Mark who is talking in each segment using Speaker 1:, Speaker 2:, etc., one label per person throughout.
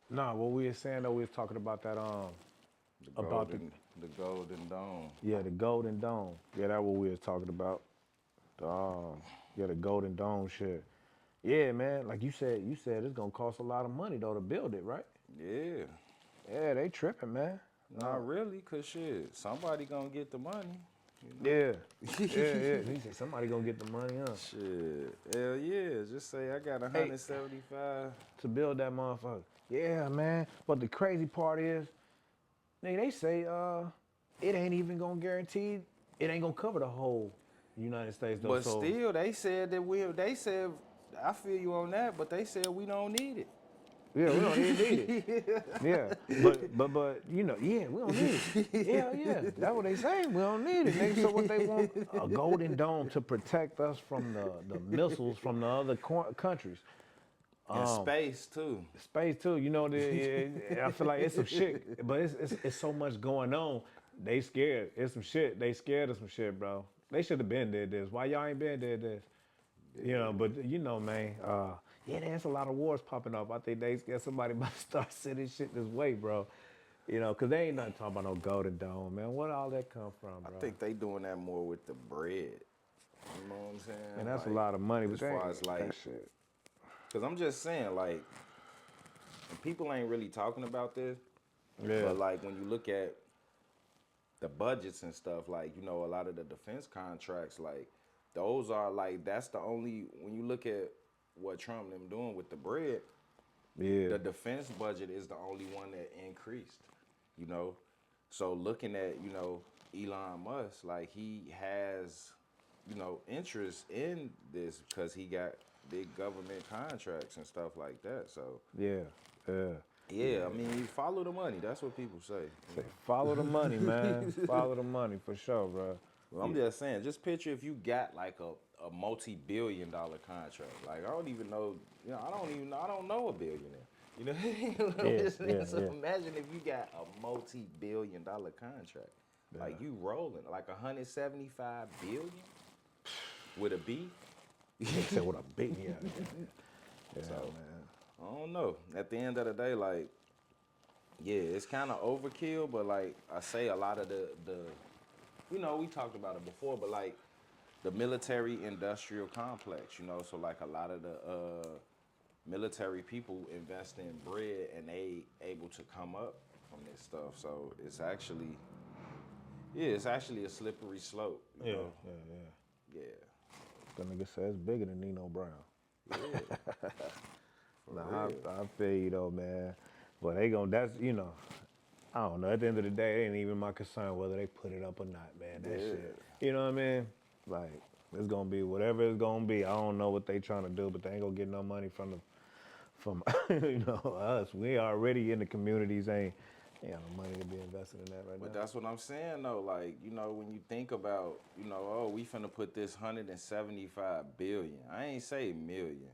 Speaker 1: Nah, what we were saying though, we was talking about that
Speaker 2: The
Speaker 1: about the
Speaker 2: golden dome.
Speaker 1: yeah, the Golden Dome. Yeah, that's what we was talking about. The yeah, the Golden Dome shit. Yeah, man, like you said it's gonna cost a lot of money though to build it, right?
Speaker 2: Yeah.
Speaker 1: Yeah, they tripping, man.
Speaker 2: Not really, cause shit, somebody gonna get the money, you know.
Speaker 1: Yeah, yeah. He said somebody gonna get the money, huh?
Speaker 2: Shit, hell yeah. Just say I got
Speaker 1: Hey,
Speaker 2: 175.
Speaker 1: to build that motherfucker. Yeah, man. But the crazy part is, nigga, they say it ain't even gonna guarantee it ain't gonna cover the whole United States though.
Speaker 2: But
Speaker 1: So
Speaker 2: still, they said that they said, I feel you on that, but they said we don't need
Speaker 1: yeah, we don't even need it.
Speaker 2: it.
Speaker 1: Yeah, but yeah, we don't need it. Yeah, yeah, that's what they say. We don't need it, nigga. So what they want? A golden dome to protect us from the missiles from the other countries.
Speaker 2: In space, too.
Speaker 1: Space too, I feel like it's some shit, but it's so much going on. They scared. It's some shit. They scared of some shit, bro. They should have been did this. Why y'all ain't been did this? But man, yeah, there's a lot of wars popping up. I think they scared somebody about to start sending shit this way, bro. Cause they ain't nothing talking about no golden dome, man. Where all that come from,
Speaker 2: I
Speaker 1: bro?
Speaker 2: think they doing that more with the bread. You know what I'm saying?
Speaker 1: And that's a
Speaker 2: Like,
Speaker 1: lot of money, but
Speaker 2: as
Speaker 1: they
Speaker 2: far
Speaker 1: ain't
Speaker 2: as like,
Speaker 1: that shit.
Speaker 2: because I'm just saying, like, and people ain't really talking about this,
Speaker 1: Yeah,
Speaker 2: but like when you look at the budgets and stuff, like, a lot of the defense contracts, like, those are like, that's the only, when you look at what Trump and them doing with the bread,
Speaker 1: yeah,
Speaker 2: the defense budget is the only one that increased, you know? So looking at, Elon Musk, like he has, interest in this because he got big government contracts and stuff like that. So
Speaker 1: yeah, yeah.
Speaker 2: yeah, I mean, follow the money. That's what people say.
Speaker 1: Say, follow the money, man. Follow the money for sure, bro.
Speaker 2: Well, I'm
Speaker 1: Yeah,
Speaker 2: just saying, just picture if you got like a multi-billion-dollar contract. Like I don't even know, I don't know a billionaire. You know,
Speaker 1: yeah,
Speaker 2: so
Speaker 1: yeah,
Speaker 2: imagine if you got a multi-billion-dollar contract.
Speaker 1: yeah.
Speaker 2: Like you rolling, like 175 billion with a B.
Speaker 1: Nigga said what a big yeah,
Speaker 2: So
Speaker 1: man.
Speaker 2: I don't know. At the end of the day, like, yeah, it's kind of overkill, but like I say, a lot of the we talked about it before, but like the military industrial complex, so like a lot of the military people invest in bread and they able to come up from this stuff. So it's actually, yeah, it's actually a slippery slope,
Speaker 1: Yeah, yeah, yeah.
Speaker 2: Yeah,
Speaker 1: That nigga said it's bigger than Nino Brown.
Speaker 2: yeah, for
Speaker 1: Nah,
Speaker 2: real.
Speaker 1: I feel you though, man. But they gon' that's I don't know. At the end of the day, it ain't even my concern whether they put it up or not, man. That
Speaker 2: Yeah.
Speaker 1: shit. You know what I mean? Like, it's gonna be whatever it's gonna be. I don't know what they trying to do, but they ain't gonna get no money from us. We already in the communities ain't got no money to be invested in that right
Speaker 2: But
Speaker 1: now.
Speaker 2: that's what I'm saying though. Like, when you think about, oh, we finna put this 175 billion. I ain't say million.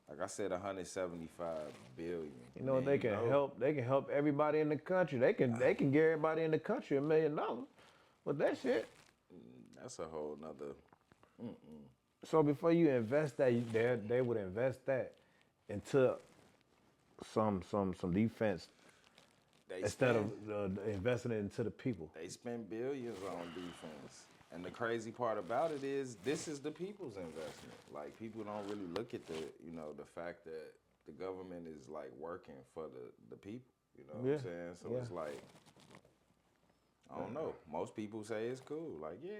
Speaker 2: Like I said, 175 billion.
Speaker 1: You
Speaker 2: And
Speaker 1: know
Speaker 2: then
Speaker 1: they can help everybody in the country. They can give everybody in the country $1 million with that shit.
Speaker 2: that's a whole nother.
Speaker 1: So before you invest that, they would invest that into some defense
Speaker 2: They
Speaker 1: instead
Speaker 2: spend
Speaker 1: of investing it into the people.
Speaker 2: they spend billions on defense. And the crazy part about it is this is the people's investment. Like people don't really look at the fact that the government is like working for the people. You know what I'm
Speaker 1: Yeah,
Speaker 2: saying? So
Speaker 1: yeah.
Speaker 2: it's like, I don't know. Most people say it's cool. Like, yeah,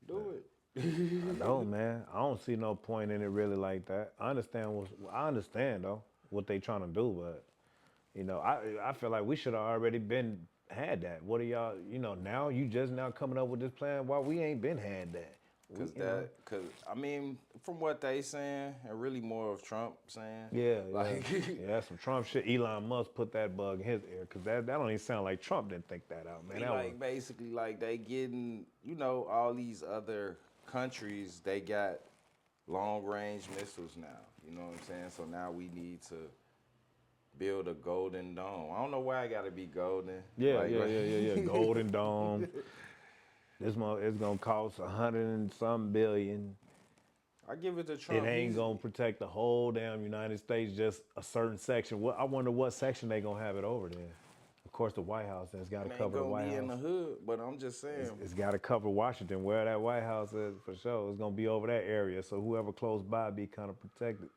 Speaker 2: do it.
Speaker 1: I don't, man. I don't see no point in it really like that. I understand though what they trying to do, but I feel like we should have already been had that. What are y'all? Now you just now coming up with this plan? Why we ain't been had that?
Speaker 2: Cause I mean, from what they saying, and really more of Trump saying,
Speaker 1: Yeah, yeah,
Speaker 2: like,
Speaker 1: yeah. That's some Trump shit. Elon Musk put that bug in his ear because that don't even sound like Trump didn't think that out, man.
Speaker 2: he
Speaker 1: That was
Speaker 2: like basically like they getting, all these other countries, they got long range missiles now. You know what I'm saying? So now we need to build a golden dome. I don't know why I gotta be golden.
Speaker 1: yeah,
Speaker 2: Like,
Speaker 1: yeah, yeah, yeah, yeah. Golden Dome. This month it's gonna cost 100 and some billion.
Speaker 2: I give it to Trump.
Speaker 1: It ain't gonna protect the whole damn United States, just a certain section. I wonder what section they gonna have it over there. Of course, the White House has got to cover the White House.
Speaker 2: It ain't gonna be in the hood, but I'm just saying.
Speaker 1: It's got to cover Washington, where that White House is for sure. It's gonna be over that area, so whoever close by be kind of protected.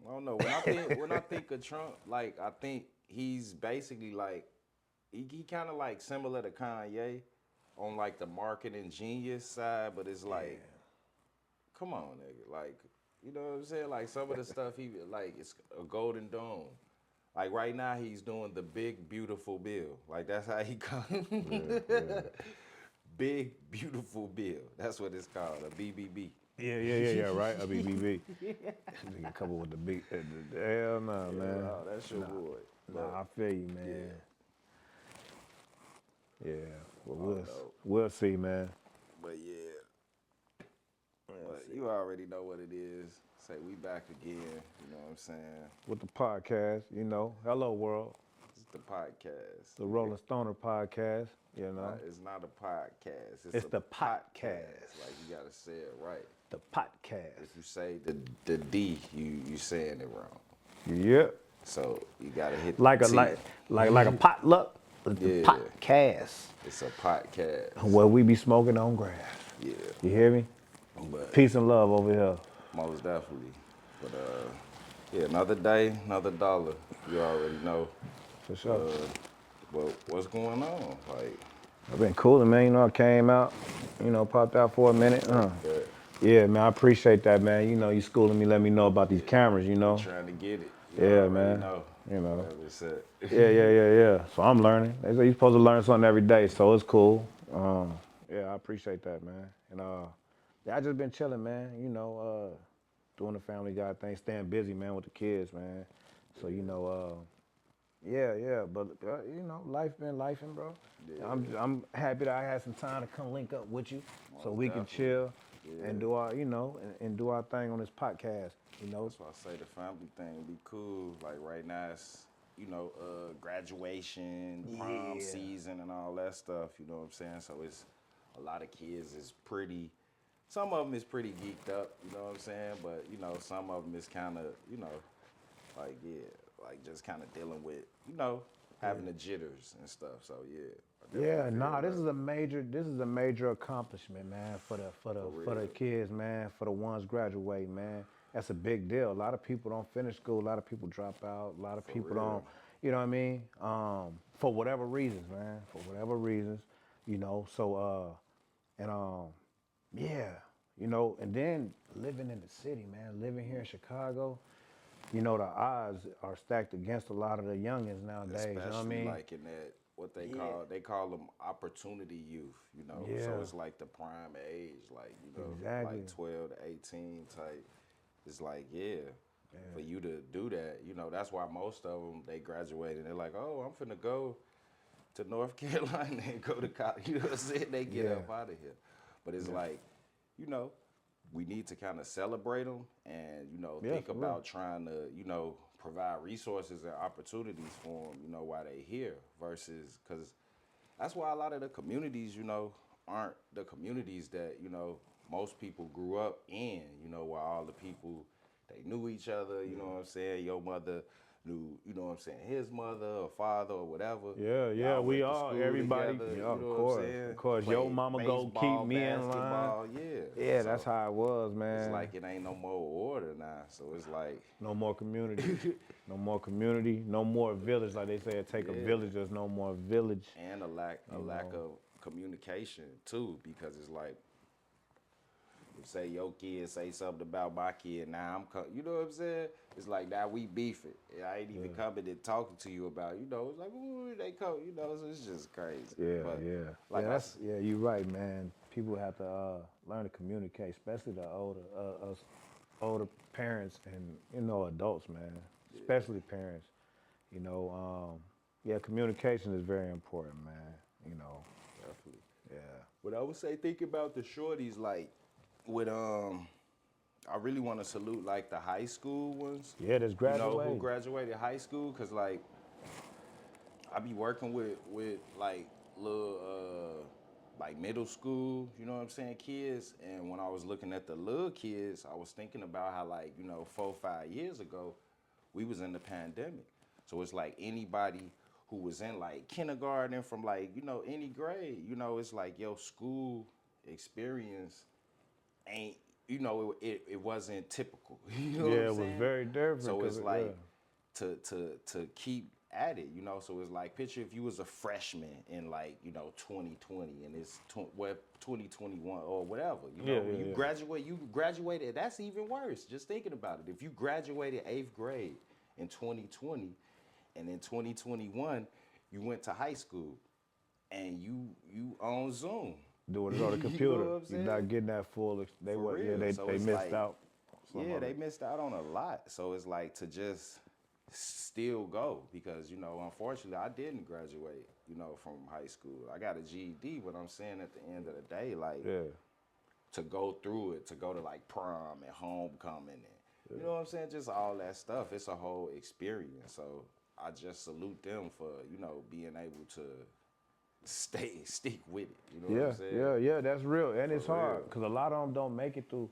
Speaker 2: I don't know. When I think of Trump, like I think he's basically like he kind of like similar to Kanye on like the marketing genius side, but it's like, come on, nigga, like you know what I'm saying? Like some of the stuff he like it's a golden dome. Like right now he's doing the big beautiful bill. Like that's how he comes. Yeah. Big beautiful bill. That's what it's called, a BBB.
Speaker 1: Yeah, right. A BBB. Nigga couple with the beat. Hell no, man.
Speaker 2: Oh, that's your boy.
Speaker 1: Nah, I feel you, man. Yeah. Well, we'll see, man.
Speaker 2: But yeah. But you already know what it is. Say we back again. You know what I'm saying?
Speaker 1: With the podcast, you know. Hello, world.
Speaker 2: It's the podcast.
Speaker 1: The Rolling Stoner podcast. You know.
Speaker 2: It's not a podcast.
Speaker 1: It's the Potcast.
Speaker 2: Like you gotta say it right.
Speaker 1: The Potcast.
Speaker 2: If you say the D, you saying it wrong.
Speaker 1: Yep.
Speaker 2: So you gotta hit
Speaker 1: like
Speaker 2: the
Speaker 1: a
Speaker 2: T.
Speaker 1: like a potluck. The Potcast.
Speaker 2: It's a podcast.
Speaker 1: Where we be smoking on grass.
Speaker 2: Yeah.
Speaker 1: You hear me?
Speaker 2: But
Speaker 1: peace and love over here.
Speaker 2: Most definitely. But yeah, another day, another dollar. You already know.
Speaker 1: For sure.
Speaker 2: But what's going on? Like
Speaker 1: I've been cooling, man. You know, I came out, you know, popped out for a minute. Yeah, man, I appreciate that, man. You know, you schooling me, let me know about these cameras, you know.
Speaker 2: Trying to get it.
Speaker 1: Yeah, man. You know. Yeah. So I'm learning. They say you're supposed to learn something every day, so it's cool. Yeah, I appreciate that, man. And yeah, I just been chilling, man. You know, doing the family guy thing, staying busy, man, with the kids, man. So you know, yeah. But you know, life been lifing, bro. Yeah. I'm happy that I had some time to come link up with you, so we can chill and do our, you know, and do our thing on this podcast. You know,
Speaker 2: that's why I say the family thing would be cool. Like right now, it's you know, graduation, prom season, and all that stuff. You know what I'm saying? So it's a lot of kids is pretty. Some of them is pretty geeked up. You know what I'm saying? But you know, some of them is kind of, you know, like like just kind of dealing with, you know, having the jitters and stuff. So
Speaker 1: yeah, this is a major accomplishment, man, for the kids, man, for the ones graduating, man. That's a big deal. A lot of people don't finish school. A lot of people drop out. A lot of people don't, you know what I mean? For whatever reasons, man. For whatever reasons, you know. So, yeah, you know. And then living in the city, man. Living here in Chicago, you know, the odds are stacked against a lot of the youngins nowadays.
Speaker 2: Especially,
Speaker 1: you know what I mean?
Speaker 2: Like in that, what they call them opportunity youth, you know.
Speaker 1: Yeah.
Speaker 2: So it's like the prime age, like, you know, like 12 to 18 type. It's like, for you to do that, you know, that's why most of them, they graduate and they're like, oh, I'm finna go to North Carolina and go to college. You know what I'm saying? They get up out of here. But it's like, you know, we need to kind of celebrate them and, you know, think about trying to, you know, provide resources and opportunities for them, you know, while they here versus, because that's why a lot of the communities, you know, aren't the communities that, you know, most people grew up in, you know, where all the people, they knew each other, you know what I'm saying? Your mother knew, you know what I'm saying, his mother or father or whatever.
Speaker 1: Yeah, we all, everybody.
Speaker 2: Together,
Speaker 1: Yeah,
Speaker 2: you know
Speaker 1: of course. Your mama go keep me in line. Yeah, so that's how it was, man.
Speaker 2: It's like it ain't no more order now, so it's like.
Speaker 1: No more community. No more community. No more village. Like they say, it take a village. There's no more village.
Speaker 2: And a lack of communication, too, because it's like, say your kid say something about my kid, now you know what I'm saying? It's like now we beefing. I ain't even coming and talking to you about, you know, it's like, ooh, they come, you know, so it's just crazy. Like
Speaker 1: you're right, man. People have to learn to communicate, especially the older parents and, you know, adults, man. Especially parents. You know, communication is very important, man. You know.
Speaker 2: Definitely.
Speaker 1: Yeah.
Speaker 2: But I would say think about the shorties, like, with I really want to salute like the high school ones.
Speaker 1: Yeah, that's graduated.
Speaker 2: You know, who graduated high school, cause like I be working with like little like middle school, you know what I'm saying, kids. And when I was looking at the little kids, I was thinking about how, like, 4 or 5 years ago, we was in the pandemic. So it's like anybody who was in like kindergarten from like, any grade, it's like your school experience ain't, it wasn't typical. You know what I'm
Speaker 1: it was
Speaker 2: saying?
Speaker 1: very different.
Speaker 2: So it's like
Speaker 1: yeah.
Speaker 2: to keep at it, So it's like, picture if you was a freshman in like, 2020 and it's 2021 or whatever. You graduated, that's even worse. Just thinking about it. If you graduated 8th grade in 2020 and in 2021 you went to high school and you on Zoom.
Speaker 1: Doing it on the computer. You're not getting that full. They missed out.
Speaker 2: Yeah, they missed out on a lot. So it's like to just still go because, unfortunately I didn't graduate, from high school. I got a GED, but I'm saying at the end of the day, like to go through it, to go to like prom and homecoming and you know what I'm saying? Just all that stuff. It's a whole experience. So I just salute them for, being able to stick with it. You know what I'm saying?
Speaker 1: Yeah, that's real. And it's hard because a lot of them don't make it through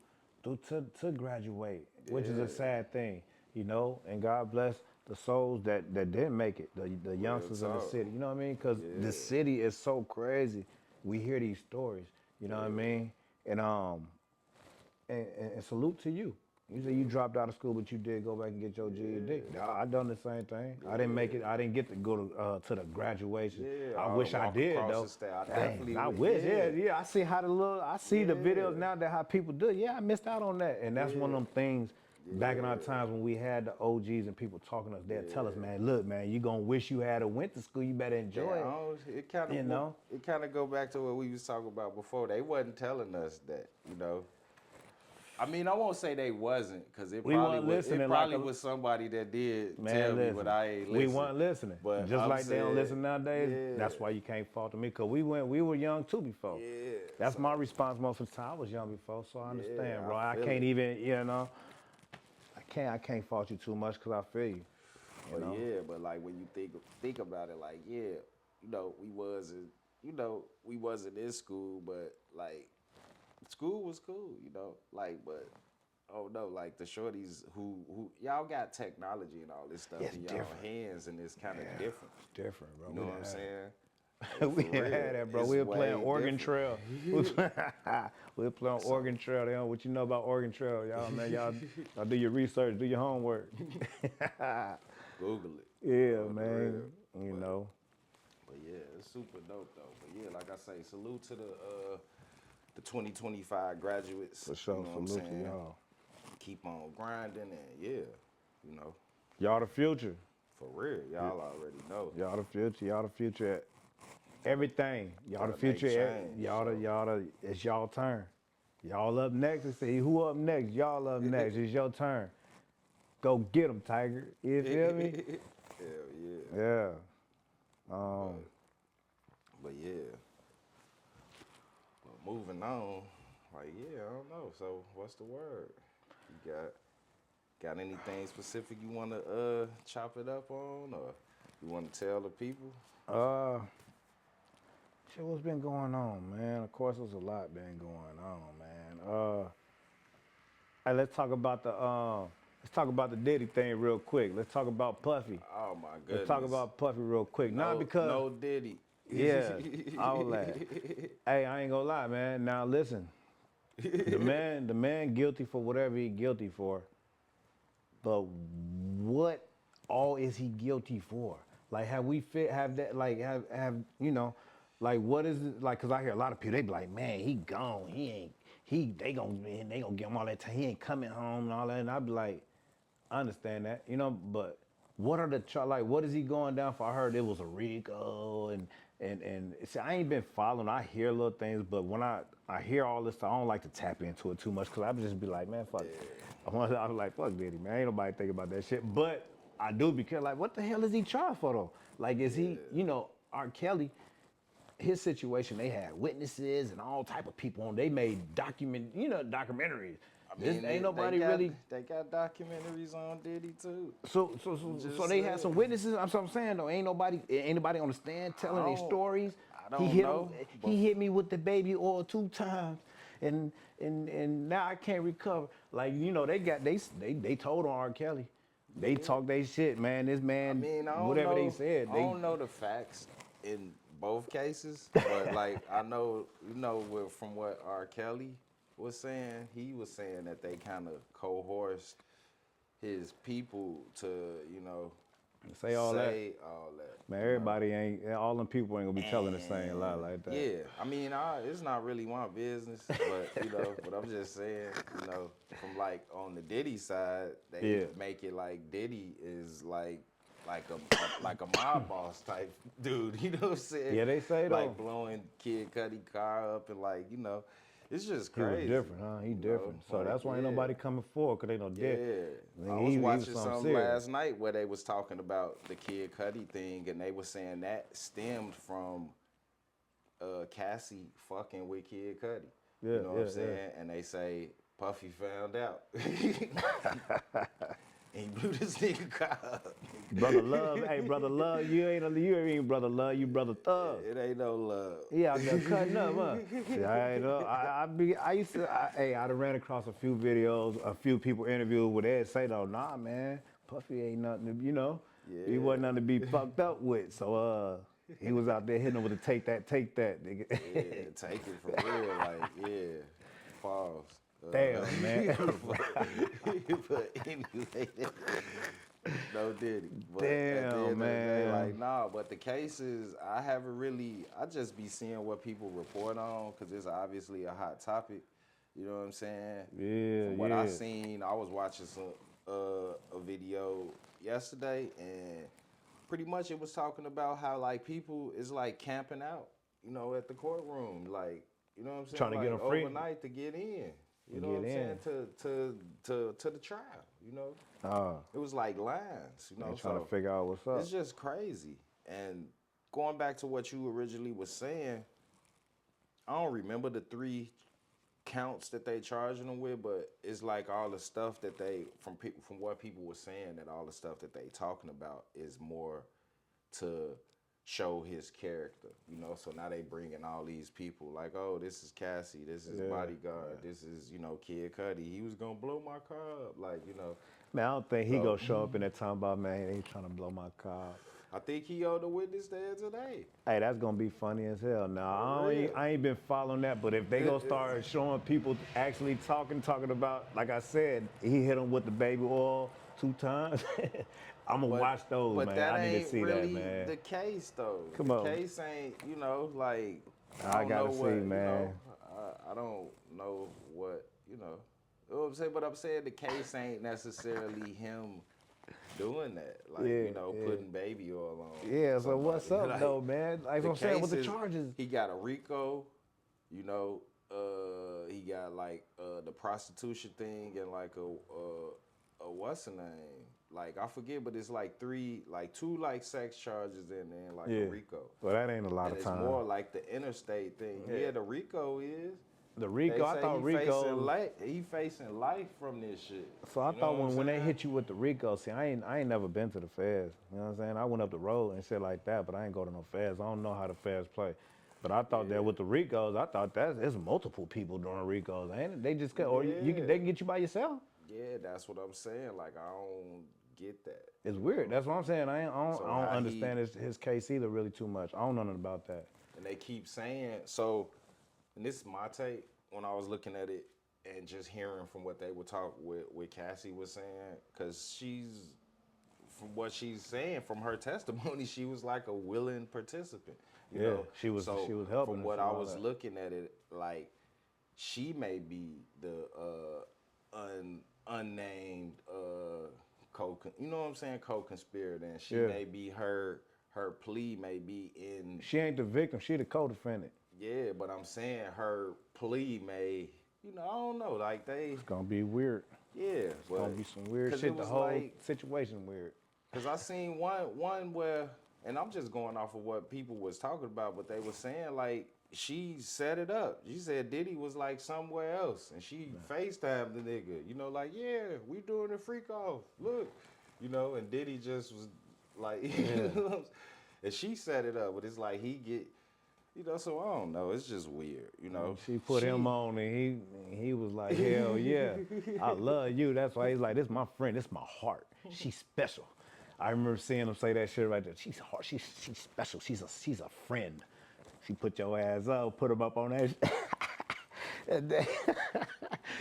Speaker 1: to graduate, which is a sad thing, and God bless the souls that didn't make it, the youngsters in the city, you know what I mean? Because the city is so crazy. We hear these stories, you know what I mean? And salute to you. You say you dropped out of school, but you did go back and get your GED. I done the same thing. I didn't make it. I didn't get to go to the graduation. I wish I did though. I wish. Yeah. I see how I see the videos now that how people do. Yeah, I missed out on that, and that's one of them things. Back in our times when we had the OGs and people talking to us, they'd tell us, man, look, man, you gonna wish you had went to school. You better enjoy it.
Speaker 2: It kind of, it kind of go back to what we was talking about before. They wasn't telling us that, I mean, I won't say they wasn't, because it probably was somebody that did tell me, but I ain't listening.
Speaker 1: We weren't listening. But just like they don't listen nowadays, that's why you can't fault me, because we were young too before. Yeah. That's my response most of the time. I was young before, so I understand, bro. I can't even, I can't fault you too much because I feel you.
Speaker 2: But like when you think about it, like, we wasn't in school, but like, school was cool, but oh no, like the shorties who y'all got technology and all this stuff in y'all hands, and it's kind of different.
Speaker 1: It's different, bro.
Speaker 2: You know what I'm saying?
Speaker 1: We had that, bro. We were playing Oregon Trail. We were playing Oregon Trail. What you know about Oregon Trail, y'all, man? Y'all do your research, do your homework.
Speaker 2: Google it.
Speaker 1: Yeah, man.
Speaker 2: But yeah, it's super dope though. But yeah, like I say, salute to the 2025 graduates.
Speaker 1: For sure, salute to y'all.
Speaker 2: Keep on grinding and
Speaker 1: Y'all the future.
Speaker 2: For real, y'all already know.
Speaker 1: Y'all the future at everything. Y'all the future at, it's y'all turn. Y'all up next. Let's see who up next. Y'all up next. It's your turn. Go get them, Tiger. You feel me?
Speaker 2: Hell yeah.
Speaker 1: Yeah.
Speaker 2: But yeah. Moving on, I don't know. So what's the word? You got anything specific you want to chop it up on, or you want to tell the people?
Speaker 1: Shit, what's been going on, man? Of course, there's a lot been going on, man. Hey, let's talk about the Diddy thing real quick. Let's talk about Puffy.
Speaker 2: Oh my goodness.
Speaker 1: Let's talk about Puffy real quick.
Speaker 2: No Diddy.
Speaker 1: Yeah, all that. Hey, I ain't gonna lie, man. Now listen, the man guilty for whatever he guilty for. But what all is he guilty for? Like, have we have that? Like, have like what is it? Like, cause I hear a lot of people, they be like, man, he gone. They gonna give him all that time. He ain't coming home and all that. And I be like, I understand that, but what are the what is he going down for? I heard it was a RICO and see, I ain't been following. I hear little things, but when I hear all this stuff, I don't like to tap into it too much because I just be like, man, fuck. I was like, fuck Diddy, man. Ain't nobody thinking about that shit. But I do because, like, what the hell is he charged for though? Like, is he, R. Kelly, his situation, they had witnesses and all type of people on. They made documentaries. I mean, ain't nobody really.
Speaker 2: They got documentaries on Diddy too.
Speaker 1: So they had some witnesses. I'm saying though, ain't nobody on the stand telling their stories.
Speaker 2: I don't know.
Speaker 1: He hit me with the baby oil 2 times, and now I can't recover. Like, you know, they told on R. Kelly. They talk they shit, man. This man,
Speaker 2: I mean, I don't
Speaker 1: whatever
Speaker 2: know.
Speaker 1: they said,
Speaker 2: I don't know the facts in both cases, but like I know, you know, from what R. Kelly was saying, he was saying that they kind of coerced his people to, you know,
Speaker 1: say all that. Man, everybody all them people ain't gonna be telling the same lie like that.
Speaker 2: Yeah, I mean, it's not really my business, but you know, but I'm just saying, you know, from like on the Diddy side, they make it like Diddy is like a mob boss type dude. You know what I'm saying?
Speaker 1: Yeah, they say
Speaker 2: like
Speaker 1: though.
Speaker 2: blowing Kid Cudi car up and like, you know, it's just
Speaker 1: He
Speaker 2: crazy.
Speaker 1: was different, huh? He different. So that's why ain't nobody coming forward, cause they know dick.
Speaker 2: Yeah, I was watching something last night where they was talking about the Kid Cudi thing, and they was saying that stemmed from Cassie fucking with Kid Cudi.
Speaker 1: Yeah,
Speaker 2: you know what I'm saying? And they say Puffy found out. And he blew this nigga car up.
Speaker 1: Brother Love, hey, Brother Love, you ain't Brother Love, you Brother Thug.
Speaker 2: It ain't no love.
Speaker 1: Yeah, out there cutting up, huh? Yeah, I done ran across a few videos, a few people interviewed where they'd say though, nah, man, Puffy ain't nothing to, you know, he wasn't nothing to be fucked up with. So, he was out there hitting them with the take that, nigga.
Speaker 2: Yeah, take it for real, like, yeah, pause.
Speaker 1: Damn, man.
Speaker 2: But anyway, no Diddy. But
Speaker 1: damn,
Speaker 2: at the end
Speaker 1: man.
Speaker 2: Of the day, like, nah, but the cases, I just be seeing what people report on, because it's obviously a hot topic. You know what I'm saying?
Speaker 1: Yeah,
Speaker 2: From what I seen, I was watching a video yesterday, and pretty much it was talking about how, like, people is, like, camping out, you know, at the courtroom. Like, you know what I'm saying?
Speaker 1: Trying to get them free.
Speaker 2: Overnight to get in. You know what I'm saying? To the trial, you know? It was like lines, you know?
Speaker 1: Trying to figure out what's up.
Speaker 2: It's just crazy. And going back to what you originally was saying, I don't remember the 3 counts that they charging them with, but it's like all the stuff that from what people were saying, that all the stuff that they talking about is more to show his character, you know. So now they bringing all these people like, oh, this is Cassie, this is Bodyguard, this is, you know, Kid Cudi. He was gonna blow my car up, like, you know.
Speaker 1: Man, I don't think he gonna show up in that time about, man, they trying to blow my car up.
Speaker 2: I think he on the witness stand today.
Speaker 1: Hey, that's gonna be funny as hell. Now, I ain't been following that, but if they gonna start showing people actually talking about, like I said, he hit him with the baby oil 2 times. I'm gonna watch those,
Speaker 2: but
Speaker 1: man.
Speaker 2: That
Speaker 1: I need to see
Speaker 2: really
Speaker 1: that, man.
Speaker 2: The case, though.
Speaker 1: Come
Speaker 2: on.
Speaker 1: The
Speaker 2: case ain't, you know, like,
Speaker 1: I gotta see, man.
Speaker 2: You know, I don't know what, you know. You know what I'm saying? But I'm saying the case ain't necessarily him doing that, like, you know, putting baby oil on.
Speaker 1: Yeah, so what's up, like, though, man? Like what I'm saying, with the charges.
Speaker 2: He got a RICO, you know, he got like the prostitution thing and like a what's the name? Like, I forget, but it's like 2 like sex charges in there, and like a RICO.
Speaker 1: Well, that ain't a lot of time.
Speaker 2: It's more like the interstate thing. Yeah, the RICO is.
Speaker 1: The RICO, I thought RICO.
Speaker 2: He facing life from this shit.
Speaker 1: So I thought when they hit you with the RICO, see, I ain't never been to the feds. You know what I'm saying? I went up the road and shit like that, but I ain't go to no feds. I don't know how the feds play. But I thought that with the RICOs, I thought it's multiple people doing RICOs. Ain't they just or they can get you by yourself?
Speaker 2: Yeah, that's what I'm saying. Like, I don't get that.
Speaker 1: It's weird. That's what I'm saying. I don't understand his case either really too much. I don't know nothing about that.
Speaker 2: And they keep saying, so, and this is my take when I was looking at it and just hearing from what they would talk with Cassie was saying, because from what she's saying, from her testimony, she was like a willing participant. You know?
Speaker 1: She was helping.
Speaker 2: From what I was looking at it, like, she may be the unnamed you know what I'm saying, co-conspirator, and she may be her plea may be in.
Speaker 1: She ain't the victim. She the co-defendant.
Speaker 2: Yeah, but I'm saying her plea may, you know, I don't know, like
Speaker 1: It's gonna be weird.
Speaker 2: Yeah,
Speaker 1: it's gonna be some weird shit. The whole situation weird.
Speaker 2: Cause I seen one where, and I'm just going off of what people was talking about, but they were saying like she set it up. She said Diddy was like somewhere else, and she FaceTimed the nigga. You know, like, yeah, we doing a freak off. Look, you know, and Diddy just was like, and she set it up, but it's like he get. You know, so I don't know. It's just weird, you know.
Speaker 1: She put him on, and he was like, hell yeah, I love you. That's why he's like, this my friend, this my heart. She's special. I remember seeing him say that shit right there. She's hard. She's special. She's a friend. She put your ass up, put him up on that. And then,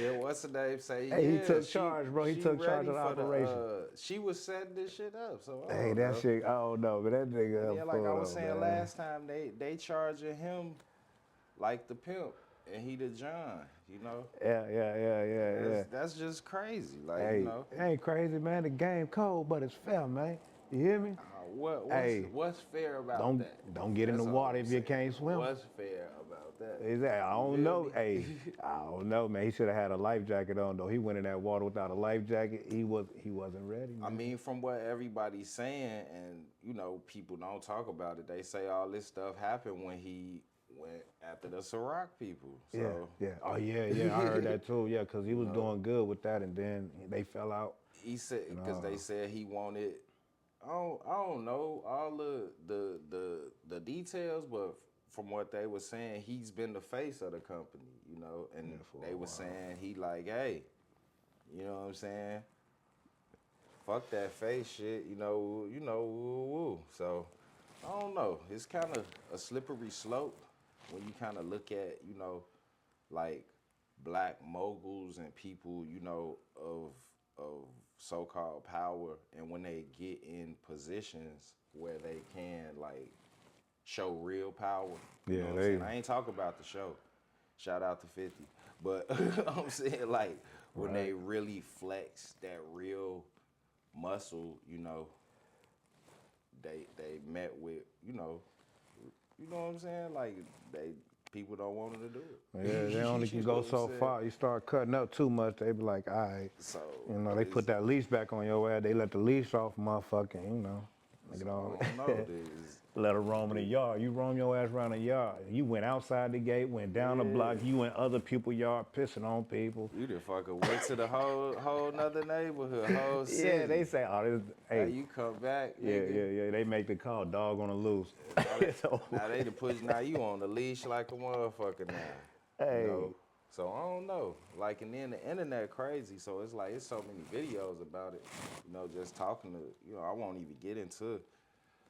Speaker 2: Yeah, what's the name say?
Speaker 1: hey,
Speaker 2: Yeah,
Speaker 1: he took charge, bro. He took charge of the operation.
Speaker 2: She was setting this shit up, so I
Speaker 1: Hey,
Speaker 2: don't
Speaker 1: that
Speaker 2: know.
Speaker 1: shit, I don't know, but that nigga.
Speaker 2: Yeah, like I was saying
Speaker 1: man.
Speaker 2: last time, they charging him like the pimp, and he the John, you know.
Speaker 1: Yeah.
Speaker 2: That's just crazy, like
Speaker 1: Hey,
Speaker 2: you know.
Speaker 1: it ain't crazy, man. The game cold, but it's fair, man. You hear me?
Speaker 2: What's fair about that?
Speaker 1: Don't get in the
Speaker 2: That's all
Speaker 1: water
Speaker 2: I'm
Speaker 1: if you
Speaker 2: saying.
Speaker 1: can't swim.
Speaker 2: What's fair about that?
Speaker 1: Exactly. I don't
Speaker 2: feel
Speaker 1: know.
Speaker 2: me?
Speaker 1: Hey, I don't know, man. He should have had a life jacket on though. He went in that water without a life jacket. He wasn't ready, man.
Speaker 2: I mean, from what everybody's saying, and you know, people don't talk about it. They say all this stuff happened when he went after the Ciroc people. So
Speaker 1: Yeah. Oh yeah. I heard that too. Yeah, because he was doing good with that, and then they fell out.
Speaker 2: he said because they said he wanted. I don't know all the details, but from what they were saying, he's been the face of the company, you know, and they were saying he like, hey, you know what I'm saying? Fuck that face shit, you know, woo. So I don't know. It's kind of a slippery slope when you kind of look at, you know, like black moguls and people, you know, of so-called power, and when they get in positions where they can like show real power. You know what I'm saying? I ain't talking about the show. Shout out to 50. But I'm saying like when they really flex that real muscle, you know, they met with, you know what I'm saying? Like people don't want them to do it.
Speaker 1: Yeah, they only can go so far. You start cutting up too much, they be like, all right.
Speaker 2: So
Speaker 1: you know, they put that leash back on your ass. They let the leash off, motherfucking, you know.
Speaker 2: I don't know.
Speaker 1: Let her roam in the yard. You roam your ass around the yard. You went outside the gate, went down the block. You went other people's yard pissing on people.
Speaker 2: You done fucking went to the whole nother neighborhood, whole city.
Speaker 1: Yeah, they say, oh, this, hey.
Speaker 2: Now you come back, nigga.
Speaker 1: Yeah. They make the call, dog on the loose.
Speaker 2: Now they done put now you on the leash like a motherfucker now.
Speaker 1: Hey.
Speaker 2: You know? So I don't know. Like, and then the internet crazy. So it's like, it's so many videos about it. You know, just talking to, you know, I won't even get into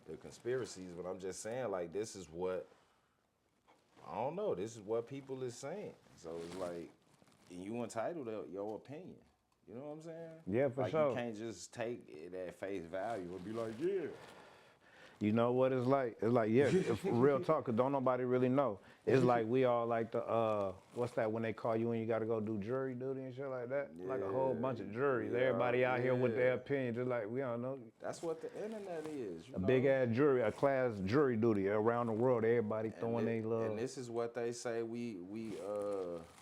Speaker 2: the conspiracies, but I'm just saying, like, this is what, I don't know, this is what people is saying. So it's like, and you entitled to your opinion. You know what I'm saying?
Speaker 1: Yeah, for sure.
Speaker 2: You can't just take it at face value and be like, yeah.
Speaker 1: You know what it's like? It's like, yeah, real talk, because don't nobody really know. It's like we all like the, what's that, when they call you and you got to go do jury duty and shit like that? Yeah, like a whole bunch of juries. Everybody out here with their opinions. Just like, we don't know.
Speaker 2: That's what the internet is. You know?
Speaker 1: Big-ass jury, a class jury duty around the world. Everybody throwing their love.
Speaker 2: And this is what they say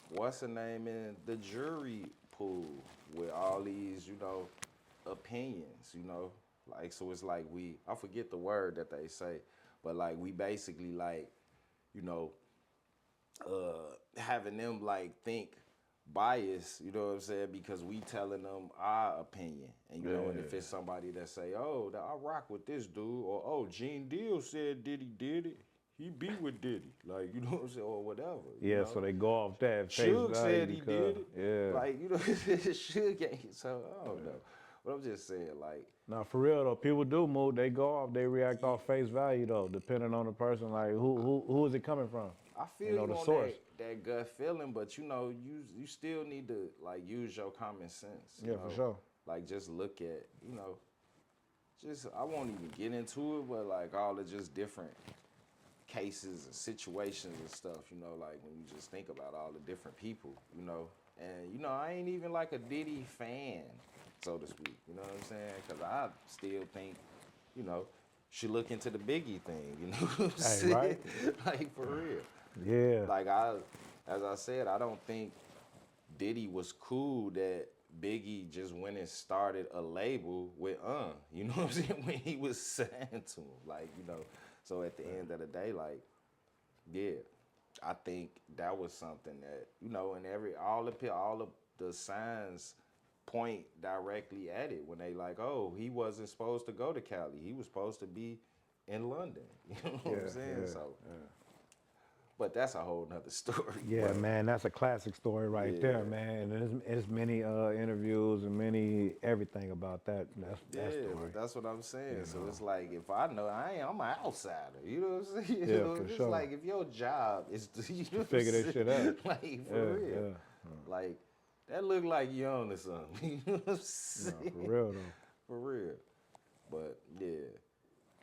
Speaker 2: what's the name in the jury pool with all these, you know, opinions, you know? Like, so it's like I forget the word that they say, but like we basically like, you know, having them like think bias, you know what I'm saying? Because we telling them our opinion. And you know, and if it's somebody that say, oh, I rock with this dude, or oh, Gene Deal said Diddy did it. He be with Diddy. Like, you know what I'm saying? Or whatever.
Speaker 1: Yeah,
Speaker 2: know?
Speaker 1: So they go off that face
Speaker 2: Suge
Speaker 1: value
Speaker 2: said he did it.
Speaker 1: Yeah.
Speaker 2: Like, you know, Suge ain't, so I don't know. But I'm just saying, like.
Speaker 1: Now, for real though, people do move. They go off. They react off face value though, depending on the person. Like, who is it coming from?
Speaker 2: I feel you the source. That gut feeling, but you know, you still need to like use your common sense. You know?
Speaker 1: For sure.
Speaker 2: Like just look at, you know, just I won't even get into it, but like all the just different cases and situations and stuff. You know, like when you just think about all the different people. You know, and you know, I ain't even like a Diddy fan, so to speak. You know what I'm saying? Because I still think, you know, should look into the Biggie thing. You know what I'm saying?
Speaker 1: Right?
Speaker 2: Like for real.
Speaker 1: Yeah.
Speaker 2: Like as I said, I don't think Diddy was cool that Biggie just went and started a label with you know what I'm saying? When he was signed to him. Like, you know, so at the end of the day, like, yeah, I think that was something that, you know, and all of the signs point directly at it when they like, oh, he wasn't supposed to go to Cali. He was supposed to be in London. You know what I'm saying? But that's a whole nother story.
Speaker 1: Yeah,
Speaker 2: But,
Speaker 1: man, that's a classic story right there,
Speaker 2: yeah.
Speaker 1: man. And there's many interviews and many everything about that that
Speaker 2: Yeah,
Speaker 1: story.
Speaker 2: but that's what I'm saying.
Speaker 1: You
Speaker 2: So
Speaker 1: know.
Speaker 2: it's like if I know I'm an outsider. You know what I'm saying?
Speaker 1: Yeah,
Speaker 2: You know,
Speaker 1: for
Speaker 2: it's
Speaker 1: sure.
Speaker 2: like if your job is to, you know what I'm
Speaker 1: Figure that shit
Speaker 2: saying?
Speaker 1: out.
Speaker 2: Like for
Speaker 1: Yeah,
Speaker 2: real.
Speaker 1: yeah.
Speaker 2: Like that look like you own or something. You know what I'm
Speaker 1: No,
Speaker 2: saying?
Speaker 1: for real though.
Speaker 2: For real. But yeah.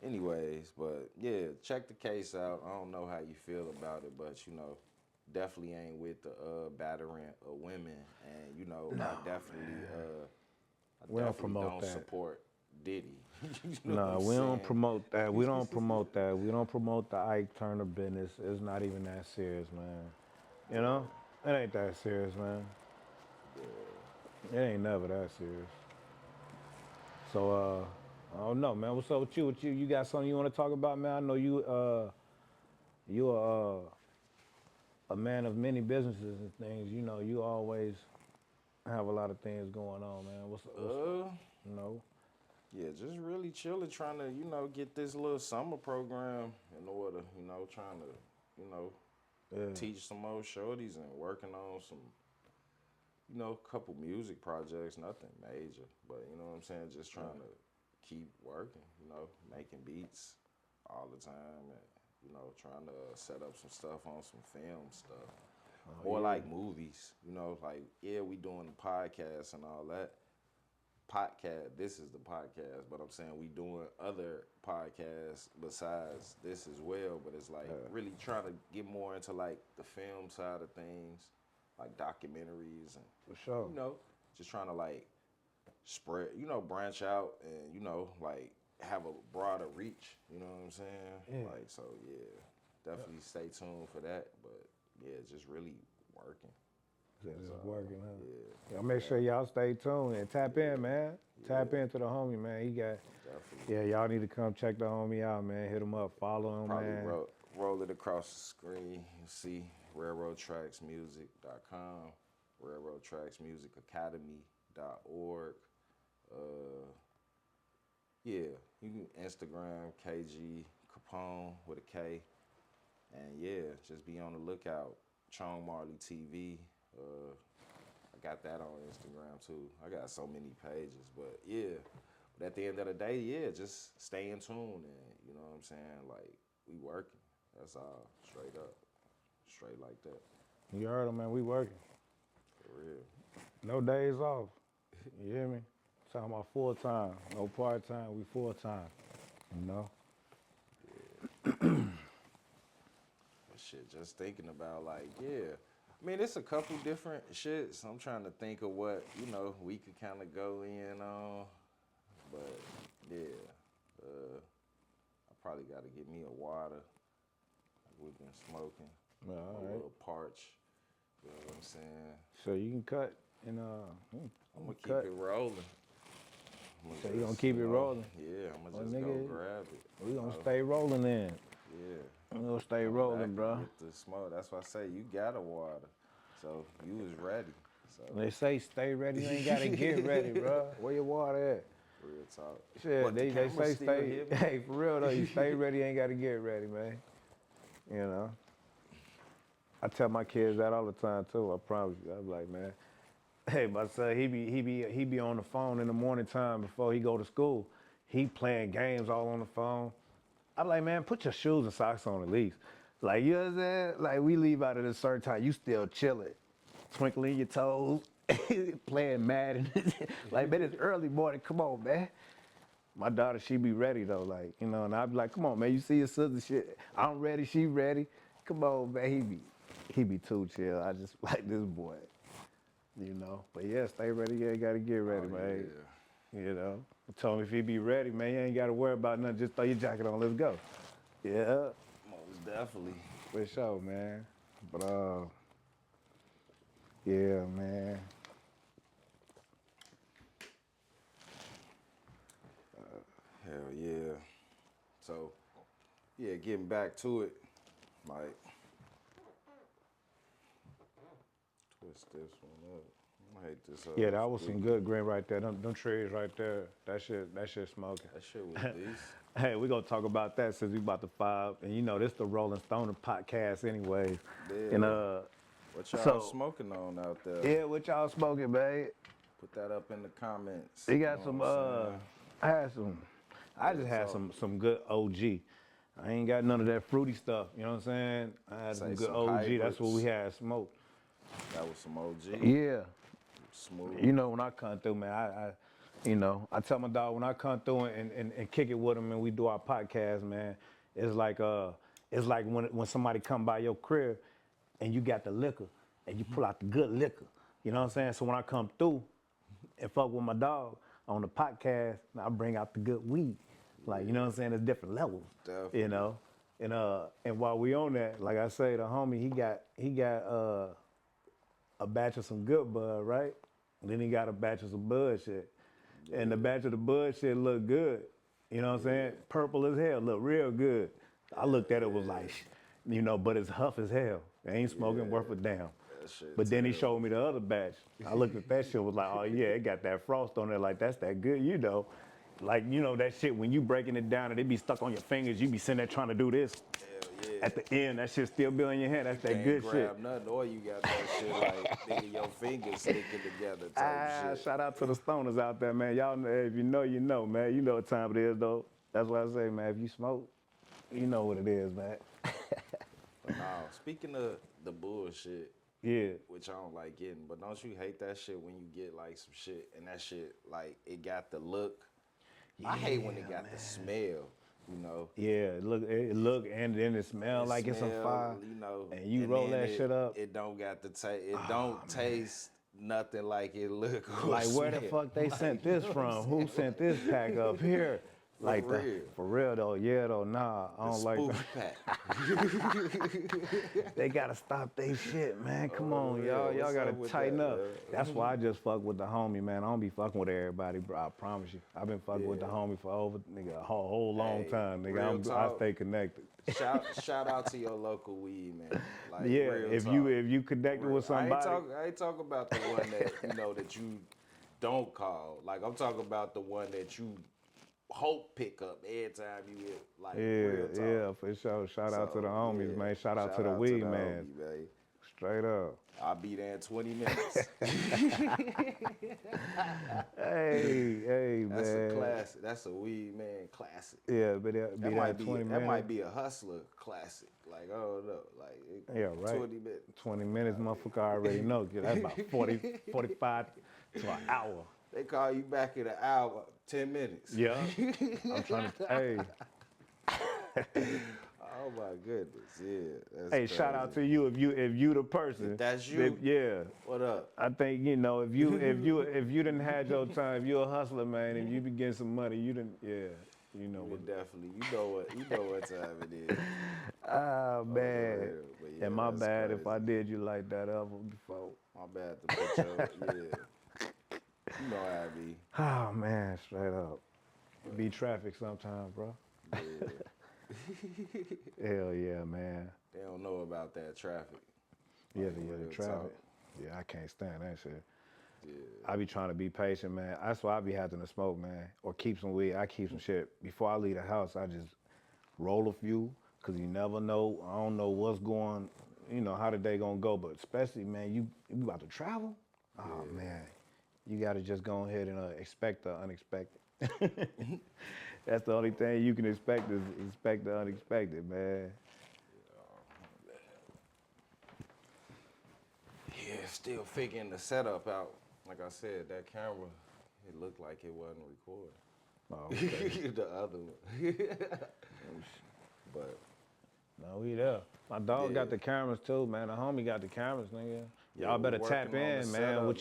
Speaker 2: Anyways, but yeah, check the case out. I don't know how you feel about it, but you know, definitely ain't with the battering of women, and you know,
Speaker 1: No,
Speaker 2: I
Speaker 1: we don't
Speaker 2: definitely
Speaker 1: promote
Speaker 2: don't
Speaker 1: that.
Speaker 2: support Diddy. You know what
Speaker 1: No,
Speaker 2: I'm
Speaker 1: we don't
Speaker 2: saying?
Speaker 1: promote that. We don't promote that. We don't promote the Ike Turner business. It's not even that serious, man. You know? It ain't that serious, man. It ain't never that serious. So, I don't know, man. What's up with you? You got something you want to talk about, man? I know you are a man of many businesses and things. You know, you always have a lot of things going on, man. What's you know?
Speaker 2: Yeah, just really chilling, trying to, you know, get this little summer program in order, you know, trying to, you know,
Speaker 1: Yeah.
Speaker 2: teach some more shorties and working on some, you know, couple music projects, nothing major, but you know what I'm saying, just trying to keep working, you know, making beats all the time and, you know, trying to set up some stuff on some film stuff. More
Speaker 1: yeah.
Speaker 2: like movies, you know, like, yeah, we doing the podcast and all that. Podcast, this is the podcast, but I'm saying we doing other podcasts besides this as well, but it's like really trying to get more into like the film side of things, like documentaries and,
Speaker 1: For sure.
Speaker 2: you know, just trying to like spread, you know, branch out and, you know, like have a broader reach, you know what I'm saying?
Speaker 1: Yeah.
Speaker 2: Like, so yeah, definitely stay tuned for that, but yeah, just really working.
Speaker 1: It's working, huh?
Speaker 2: Yeah,
Speaker 1: Y'all make sure y'all stay tuned and tap in, man. Tap into the homie, man. He got,
Speaker 2: definitely.
Speaker 1: yeah, y'all need to come check the homie out, man. Hit him up, follow him,
Speaker 2: Probably
Speaker 1: man.
Speaker 2: roll it across the screen. You see railroadtracksmusic.com, railroadtracksmusicacademy.org. Yeah, you can Instagram KG Capone with a K. And yeah, just be on the lookout. Chong Marley TV. I got that on Instagram too. I got so many pages, but yeah. But at the end of the day, yeah, just stay in tune and you know what I'm saying? Like we working. That's all. Straight up. Straight like that.
Speaker 1: You heard him, man. We working.
Speaker 2: For real.
Speaker 1: No days off. You hear me? Talking about full time. No part time. We full time. You know?
Speaker 2: But shit, just thinking about like, yeah. I mean, it's a couple different shits. I'm trying to think of what, you know, we could kind of go in on. But yeah, I probably got to get me a water. Like we've been smoking.
Speaker 1: Well,
Speaker 2: A
Speaker 1: all right.
Speaker 2: little parch. You know what I'm saying?
Speaker 1: So you can cut and
Speaker 2: I'm gonna keep
Speaker 1: cut.
Speaker 2: it rolling.
Speaker 1: So you gonna keep it rolling?
Speaker 2: Yeah, I'm
Speaker 1: Well,
Speaker 2: gonna just
Speaker 1: nigga,
Speaker 2: go grab it.
Speaker 1: We gonna stay rolling then.
Speaker 2: Yeah.
Speaker 1: We gonna stay
Speaker 2: Come
Speaker 1: rolling,
Speaker 2: back and
Speaker 1: bro.
Speaker 2: get the smoke. That's why I say you got a water. So you was ready. So
Speaker 1: They say stay ready, you ain't gotta get ready, bro. Where your water at?
Speaker 2: real talk.
Speaker 1: Shit,
Speaker 2: But the
Speaker 1: they
Speaker 2: camera
Speaker 1: say
Speaker 2: still
Speaker 1: stay.
Speaker 2: hit me.
Speaker 1: Hey, for real though, you stay ready, you ain't gotta get ready, man. You know. I tell my kids that all the time too. I promise you. I'm like, man, hey, my son, he be on the phone in the morning time before he go to school. He playing games all on the phone. I'm like, man, put your shoes and socks on at least. Like, you know what I'm saying? Like, we leave out at a certain time, you still chilling, twinkling your toes, playing Madden. Like, man, it's early morning. Come on, man. My daughter, she be ready though, like, you know, and I be like, come on, man, you see your sister shit. I'm ready, she ready. Come on, man, he be too chill. I just like this boy, you know. But yeah, stay ready, you ain't gotta get ready, man.
Speaker 2: Yeah.
Speaker 1: You know. I told him if he be ready, man, you ain't gotta worry about nothing, just throw your jacket on, let's go. Yeah,
Speaker 2: Most definitely.
Speaker 1: for sure, man. But yeah, man.
Speaker 2: Hell yeah. So, yeah, getting back to it, like, twist this one up. I hate this.
Speaker 1: Yeah, that was some good green right there. Them trees right there. That shit smoking.
Speaker 2: That shit was decent.
Speaker 1: Hey, we gonna talk about that since we about to 5. And you know, this the Rolling Stone podcast anyways.
Speaker 2: Yeah.
Speaker 1: And
Speaker 2: What y'all
Speaker 1: so-
Speaker 2: smoking on out there?
Speaker 1: yeah, what y'all smoking, babe?
Speaker 2: Put that up in the comments.
Speaker 1: You got
Speaker 2: know
Speaker 1: some
Speaker 2: what I'm saying?
Speaker 1: I just had some good OG. I ain't got none of that fruity stuff, you know what I'm saying? I had
Speaker 2: Say
Speaker 1: some good
Speaker 2: some
Speaker 1: OG. That's what we
Speaker 2: hybrids.
Speaker 1: had smoked.
Speaker 2: That was some OG.
Speaker 1: Yeah.
Speaker 2: Smooth.
Speaker 1: You know, when I come through, man, I tell my dog when I come through and kick it with him and we do our podcast, man, it's like when somebody come by your crib and you got the liquor and you pull out the good liquor. You know what I'm saying? So when I come through and fuck with my dog on the podcast, I bring out the good weed. Like, you know what I'm saying? There's different levels.
Speaker 2: Definitely.
Speaker 1: You know? And while we on that, like I say, the homie, he got a batch of some good bud, right? Then he got a batch of some bud shit. Yeah. And the batch of the bud shit looked good. You know what I'm saying? Purple as hell, look real good. I looked at it, was like, you know, but it's huff as hell. It ain't smoking worth a damn. But then he showed me the other batch. I looked at that shit, was like, oh yeah, it got that frost on there, like that's that good, you know. Like, you know, that shit, when you breaking it down and it be stuck on your fingers, you be sitting there trying to do this.
Speaker 2: Hell yeah.
Speaker 1: At the end, that shit still be on your hand. That's that
Speaker 2: Can't
Speaker 1: good
Speaker 2: grab
Speaker 1: shit.
Speaker 2: nothing, or you got that shit like nigga, your fingers sticking together type shit.
Speaker 1: Shout out to the stoners out there, man. Y'all know, if you know, you know, man. You know what time it is, though. That's why I say, man, if you smoke, you know what it is, man.
Speaker 2: But nah, speaking of the bullshit,
Speaker 1: Yeah.
Speaker 2: which I don't like getting, but don't you hate that shit when you get like some shit and that shit, like, it got the look? I hate when it got the smell, you know?
Speaker 1: Yeah, it look, and then it smell like it's on fire.
Speaker 2: You know,
Speaker 1: and you roll that shit up.
Speaker 2: It don't got the taste. It don't taste nothing like it look. Or
Speaker 1: Like, where the
Speaker 2: smell.
Speaker 1: fuck they sent this from? Who sent this pack up here? Like, for real though, yeah though, nah, I don't like that.
Speaker 2: Pack.
Speaker 1: They gotta stop they shit, man. Come on, y'all. Y'all
Speaker 2: What's
Speaker 1: gotta
Speaker 2: up with
Speaker 1: tighten
Speaker 2: that,
Speaker 1: up.
Speaker 2: man?
Speaker 1: That's why I just fuck with the homie, man. I don't be fucking with everybody, bro. I promise you. I've been fucking with the homie for over, nigga, a whole long time, nigga.
Speaker 2: real
Speaker 1: I
Speaker 2: talk.
Speaker 1: stay connected.
Speaker 2: Shout out to your local weed man. Like,
Speaker 1: Yeah,
Speaker 2: real
Speaker 1: if
Speaker 2: talk.
Speaker 1: you connected with somebody.
Speaker 2: I ain't talking about the one that you know that you don't call. Like, I'm talking about the one that you hope pick up every time you hit. Like, real talk.
Speaker 1: Yeah, for sure. Shout out to the homies, man. Shout out to the weed man.
Speaker 2: Homie,
Speaker 1: Straight up.
Speaker 2: I'll be there in 20 minutes.
Speaker 1: Hey,
Speaker 2: That's
Speaker 1: man.
Speaker 2: a classic. That's a weed man classic.
Speaker 1: Yeah, but that
Speaker 2: Might be
Speaker 1: 20 minutes.
Speaker 2: that might be a hustler classic. Like, I don't know. Like,
Speaker 1: Yeah, right.
Speaker 2: 20 minutes.
Speaker 1: 20 minutes, motherfucker, I already know. That's about 40, 45 to an hour.
Speaker 2: They call you back in an hour, 10 minutes.
Speaker 1: Yeah. I'm trying to, hey.
Speaker 2: Oh my goodness, yeah. That's
Speaker 1: Hey,
Speaker 2: crazy.
Speaker 1: shout out to you if you the person.
Speaker 2: That's you?
Speaker 1: Yeah.
Speaker 2: What up?
Speaker 1: I think, you know, if you didn't have your time, if you're a hustler, man, if you be getting some money, you didn't, yeah. You know what.
Speaker 2: Definitely. You know what time it is.
Speaker 1: Ah, man.
Speaker 2: But yeah,
Speaker 1: And my
Speaker 2: that's
Speaker 1: bad
Speaker 2: crazy.
Speaker 1: if I did you like that ever before.
Speaker 2: My bad to put your, yeah. You know how I be.
Speaker 1: Oh, man, straight up. It be traffic sometimes, bro.
Speaker 2: Yeah.
Speaker 1: Hell yeah, man.
Speaker 2: They don't know about that traffic.
Speaker 1: Yeah,
Speaker 2: Like,
Speaker 1: the
Speaker 2: real
Speaker 1: traffic.
Speaker 2: talk.
Speaker 1: Yeah, I can't stand that shit.
Speaker 2: Yeah.
Speaker 1: I be trying to be patient, man. That's why I be having to smoke, man. Or keep some weed. I keep some shit. Before I leave the house, I just roll a few, because you never know. I don't know what's going, you know, how the day gonna go. But especially, man, you about to travel? Oh, man. You got to just go ahead and expect the unexpected. That's the only thing you can expect is expect the unexpected, man.
Speaker 2: Yeah, still figuring the setup out. Like I said, that camera, it looked like it wasn't recording.
Speaker 1: Oh, okay.
Speaker 2: The other one. But
Speaker 1: No, we there. My dog got the cameras too, man. The homie got the cameras, nigga. Y'all better tap in, man.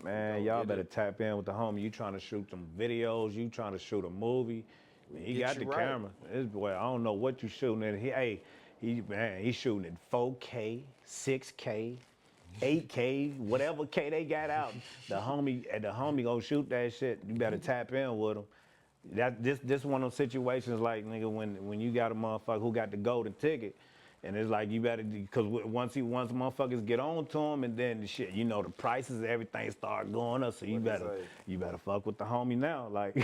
Speaker 1: Man, y'all better tap in with the homie. You trying to shoot some videos, you trying to shoot a movie. Man, he got the camera. This boy, I don't know what you shooting at. He's shooting at 4K, 6K, 8K, whatever K they got out. The homie gonna shoot that shit. You better tap in with him. This one of those situations like, nigga, when you got a motherfucker who got the golden ticket, And it's like you better, because once motherfuckers get on to him, and then the shit, you know, the prices, everything start going up. So you better fuck with the homie now, like.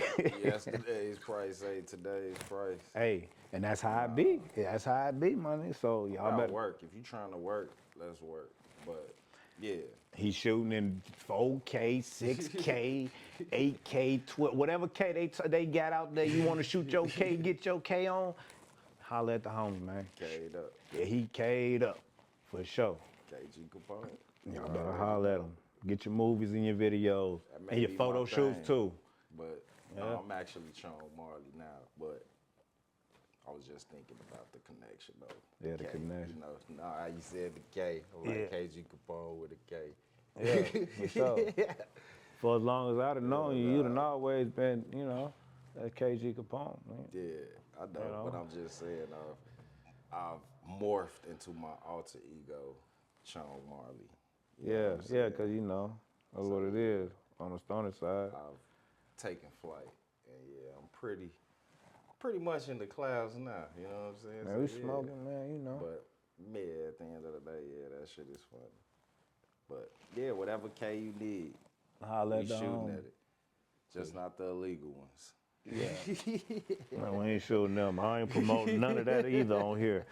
Speaker 2: Yesterday's price ain't today's price.
Speaker 1: Hey, and that's how it be. Yeah, that's how it be, money. So y'all better
Speaker 2: work. If you trying to work, let's work. But yeah.
Speaker 1: He's shooting in 4K, 6K, 8K, 12, whatever K they got out there. You want to shoot your K, get your K on, holla at the homie, man.
Speaker 2: K'd up.
Speaker 1: Yeah, he K'd up, for sure.
Speaker 2: KG component.
Speaker 1: Y'all better holla at him. Get your movies and your videos, and your photo shoots too.
Speaker 2: But I'm actually Sean Marley now, but I was just thinking about the connection though.
Speaker 1: Yeah, the connection.
Speaker 2: You know how you said the K, like KG Capone with a K.
Speaker 1: Yeah, for sure. For as long as I'd have known you, you'd have always been, you know, that KG Capone, man.
Speaker 2: Yeah, I know, but I'm just saying, I've morphed into my alter ego, Sean Marley.
Speaker 1: Yeah, because, you know, that's what it is on the stoner side.
Speaker 2: I've taken flight, and yeah, I'm pretty much in the clouds now, you know what I'm saying?
Speaker 1: Man, we smoking, man, you know.
Speaker 2: But, yeah, at the end of the day, yeah, that shit is funny. But, yeah, whatever K you need, we shooting at it. Just not the illegal ones.
Speaker 1: Yeah. Man, we ain't shooting them. I ain't promoting none of that either on here.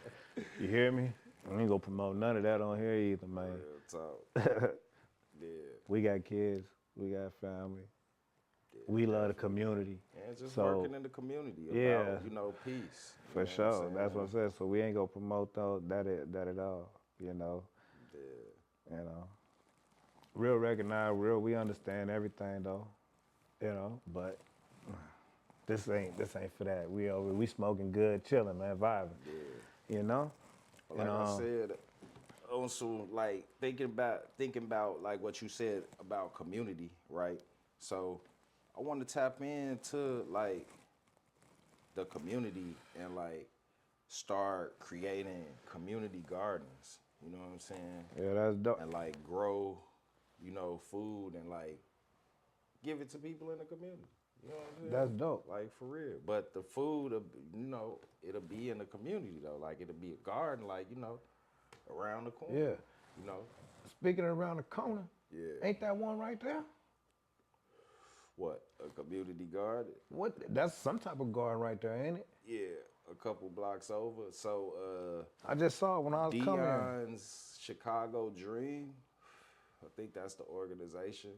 Speaker 1: You hear me? I ain't gonna promote none of that on here either, man.
Speaker 2: Real talk. Yeah.
Speaker 1: We got kids. We got family. Yeah, we love the community.
Speaker 2: And just working in the community about, you know, peace.
Speaker 1: For sure. That's what I said. So we ain't gonna promote that at all, you know. Yeah. You know. Real recognize, real, we understand everything though. You know, but this ain't for that. We smoking good, chilling, man, vibing. Yeah. You know?
Speaker 2: Like I said, also like thinking about like what you said about community, right? So I want to tap into like the community and like start creating community gardens. You know what I'm saying?
Speaker 1: Yeah, that's dope.
Speaker 2: And like grow, you know, food and like give it to people in the community. You know what I'm saying?
Speaker 1: That's dope.
Speaker 2: Like for real. But the food, you know, it'll be in the community though. Like it'll be a garden, like, you know, around the corner.
Speaker 1: Yeah.
Speaker 2: You know.
Speaker 1: Speaking of around the corner,
Speaker 2: yeah.
Speaker 1: Ain't that one right there?
Speaker 2: What? A community garden?
Speaker 1: What? That's some type of garden right there, ain't it?
Speaker 2: Yeah, a couple blocks over. So
Speaker 1: I just saw it when I was coming.
Speaker 2: Dion's Chicago Dream. I think that's the organization.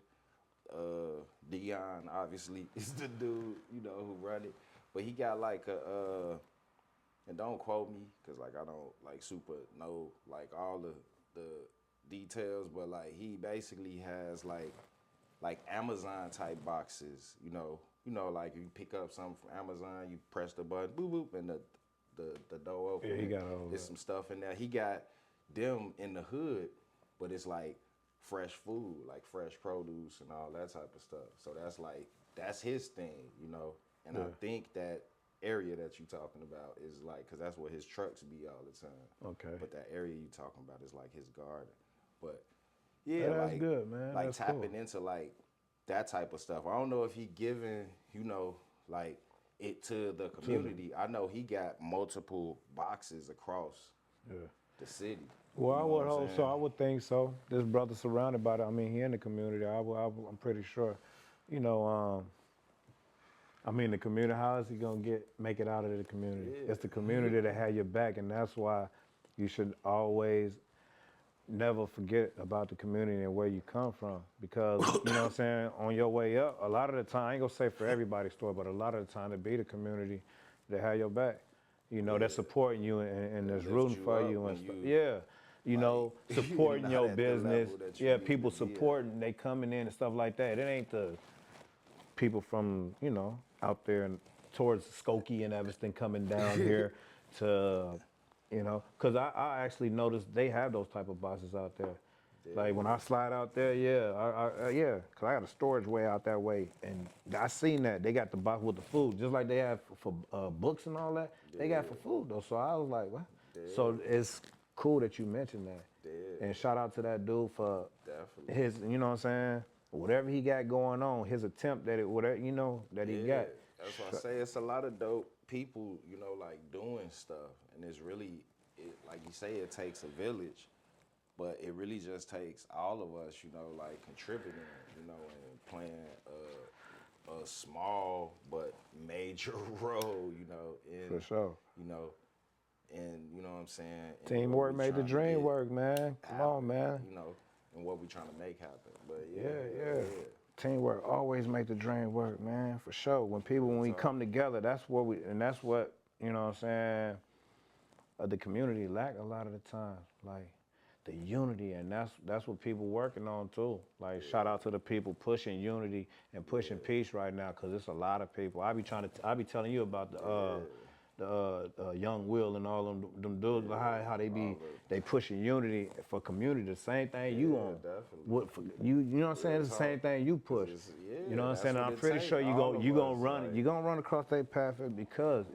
Speaker 2: Dion obviously is the dude, you know, who run it. But he got like and don't quote me, cause like I don't like super know like all the details, but like he basically has like Amazon type boxes, you know, like you pick up something from Amazon, you press the button, boop boop, and the door open.
Speaker 1: Yeah, he got all
Speaker 2: There's some stuff in there. He got them in the hood, but it's like fresh food, like fresh produce and all that type of stuff. So that's his thing, you know. And I think that area that you talking about is like, because that's where his trucks be all the time.
Speaker 1: Okay.
Speaker 2: But that area you talking about is like his garden. But yeah,
Speaker 1: that's
Speaker 2: like,
Speaker 1: good, man.
Speaker 2: Like
Speaker 1: that's
Speaker 2: tapping
Speaker 1: cool.
Speaker 2: into like that type of stuff. I don't know if he giving, you know, like it to the community. I know he got multiple boxes across the city.
Speaker 1: Well, I would hope so. I would think so. This brother surrounded by it. I mean, he in the community. I'm pretty sure. You know, I mean, the community. How is he gonna make it out of the community? Yeah. It's the community that had your back, and that's why you should always never forget about the community and where you come from. Because you know what I'm saying. On your way up, a lot of the time, I ain't gonna say for everybody's story, but a lot of the time, it be the community that had your back. You know, that's supporting you and that's rooting for you and stuff. Yeah. You know, supporting your business. People supporting, they coming in and stuff like that. It ain't the people from, you know, out there and towards Skokie and Evanston coming down here to, you know, because I actually noticed they have those type of boxes out there. Like when I slide out there, because I got a storage way out that way, and I seen that they got the box with the food, just like they have for books and all that. They got for food though, so I was like, what? So it's cool that you mentioned that, and shout out to that dude for his, you know what I'm saying, whatever he got going on, his attempt at it, whatever, you know, that he got.
Speaker 2: That's why I say it's a lot of dope people, you know, like doing stuff, and it's really like you say, it takes a village, but it really just takes all of us, you know, like contributing, you know, and playing a small but major role, you know, in,
Speaker 1: For sure.
Speaker 2: you know, and you know what I'm saying. And
Speaker 1: Teamwork made the dream work, man. Come on, man.
Speaker 2: You know, and what we trying to make happen. But
Speaker 1: Yeah. Teamwork always make the dream work, man. For sure. When we come together, that's what you know what I'm saying. The community lack a lot of the time, like the unity, and that's what people working on too. Like shout out to the people pushing unity and pushing peace right now, cause it's a lot of people. I be telling you about the Young Will and all them dudes, how they pushing unity for community. The same thing you on.
Speaker 2: Definitely.
Speaker 1: You know what I'm saying? It's the same thing you push. You know what I'm saying? And I'm pretty sure you gonna run across that path because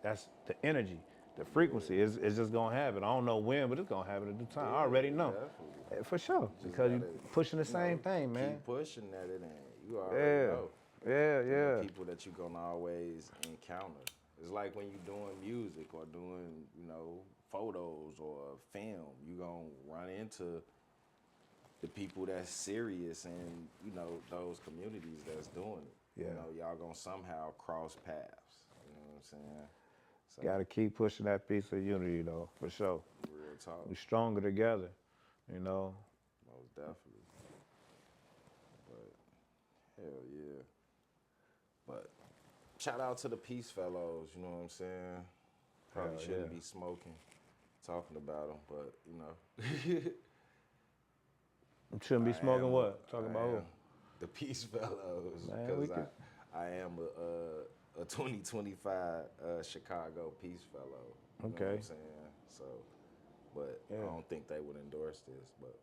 Speaker 1: that's the energy. The frequency is just gonna happen. I don't know when, but it's gonna happen at the time. I already know.
Speaker 2: Definitely.
Speaker 1: For sure. Because you pushing the same thing, man.
Speaker 2: Keep pushing that it ain't. You already know.
Speaker 1: Yeah.
Speaker 2: You know, people that you're gonna always encounter. It's like when you're doing music or doing, you know, photos or film, you gonna run into the people that's serious in, you know, those communities that's doing it.
Speaker 1: Yeah.
Speaker 2: You know, y'all gonna somehow cross paths. You know what I'm saying? So,
Speaker 1: gotta keep pushing that piece of unity though, for sure.
Speaker 2: Real talk.
Speaker 1: We stronger together, you know.
Speaker 2: Most definitely. But hell yeah. But shout out to the Peace Fellows, you know what I'm saying? Probably shouldn't be smoking, talking about them, but you know.
Speaker 1: You shouldn't be smoking what? Talking about who?
Speaker 2: The Peace Fellows.
Speaker 1: Man,
Speaker 2: because I am a 2025 Chicago Peace Fellow. You know what I'm saying? So, but I don't think they would endorse this, but.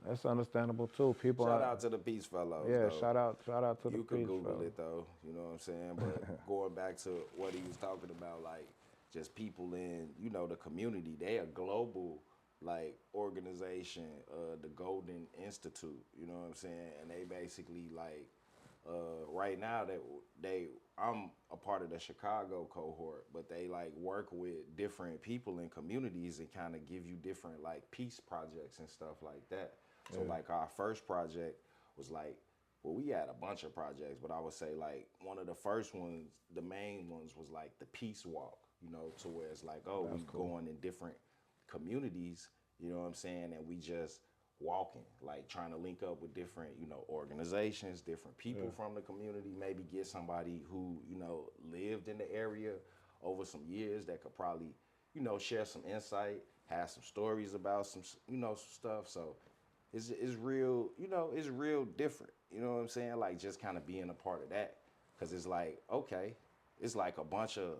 Speaker 1: That's understandable too. People
Speaker 2: shout out to the Peace Fellows.
Speaker 1: Yeah,
Speaker 2: though.
Speaker 1: shout out to the
Speaker 2: You
Speaker 1: Peace
Speaker 2: can Google
Speaker 1: Fellows.
Speaker 2: it though, you know what I'm saying? But going back to what he was talking about, like just people in, you know, the community, they a global like organization, the Golden Institute, you know what I'm saying? And they basically like right now I'm a part of the Chicago cohort, but they like work with different people in communities and kind of give you different like peace projects and stuff like that. So like our first project was like, well, we had a bunch of projects, but I would say like one of the first ones, the main ones was like the Peace Walk, you know, to where it's like, oh, we going in different communities, you know what I'm saying? And we just walking, like trying to link up with different, you know, organizations, different people from the community, maybe get somebody who, you know, lived in the area over some years that could probably, you know, share some insight, have some stories about some, you know, some stuff. So it's real, you know, it's real different. You know what I'm saying? Like just kind of being a part of that. Cause it's like, okay, it's like a bunch of